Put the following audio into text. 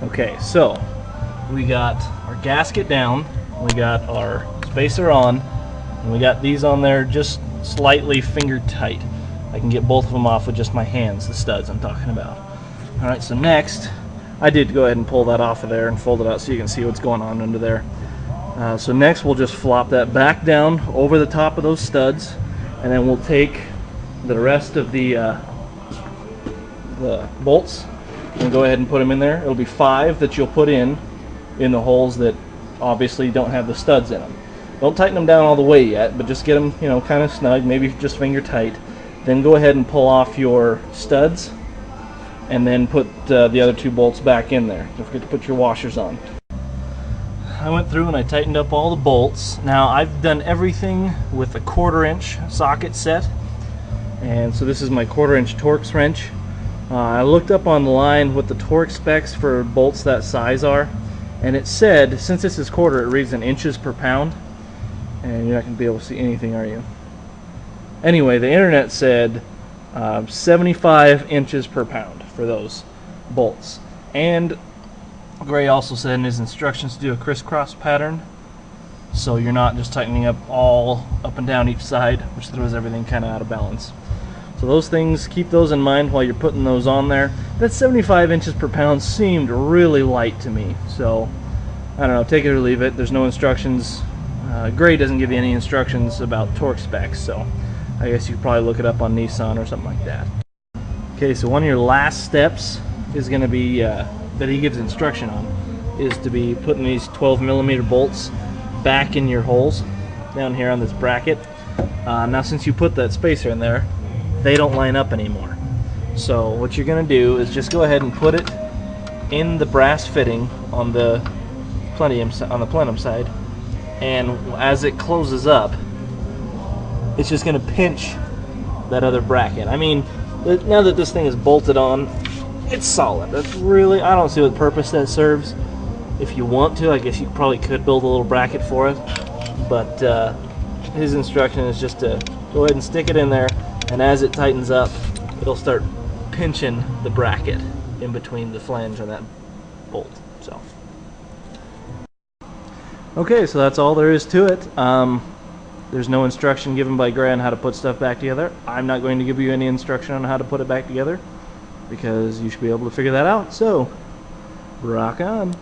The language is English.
Okay, so we got our gasket down, we got our spacer on, and we got these on there just slightly finger tight. I can get both of them off with just my hands, the studs I'm talking about. Alright, so next, I did go ahead and pull that off of there and fold it out so you can see what's going on under there. So next we'll just flop that back down over the top of those studs, and then we'll take the rest of the bolts and go ahead and put them in there. It'll be 5 that you'll put in the holes that obviously don't have the studs in them. Don't tighten them down all the way yet, but just get them, you know, kind of snug, maybe just finger tight. Then go ahead and pull off your studs and then put the other 2 bolts back in there. Don't forget to put your washers on. I went through and I tightened up all the bolts. Now I've done everything with a 1/4 inch socket set, and so this is my 1/4 inch Torx wrench. I looked up online what the torque specs for bolts that size are, and it said, since this is 1/4, it reads in inches per pound, and you're not going to be able to see anything, are you? Anyway, the internet said 75 inches per pound for those bolts. And Gray also said in his instructions to do a crisscross pattern, so you're not just tightening up all up and down each side, which throws everything kind of out of balance. So those things, keep those in mind while you're putting those on there. That 75 inches per pound seemed really light to me, so I don't know, take it or leave it. There's no instructions. Gray doesn't give you any instructions about torque specs, so I guess you could probably look it up on Nissan or something like that. Okay, so one of your last steps is going to be, that he gives instruction on, is to be putting these 12mm bolts back in your holes down here on this bracket. Now since you put that spacer in there, they don't line up anymore. So what you're going to do is just go ahead and put it in the brass fitting on the plenum side, and as it closes up, it's just going to pinch that other bracket. I mean, now that this thing is bolted on, it's solid. That's really, I don't see what purpose that serves. If you want to, I guess you probably could build a little bracket for it, but his instruction is just to go ahead and stick it in there, and as it tightens up, it'll start pinching the bracket in between the flange and that bolt. So, okay, so that's all there is to it. There's no instruction given by Gray on how to put stuff back together. I'm not going to give you any instruction on how to put it back together, because you should be able to figure that out. So, rock on.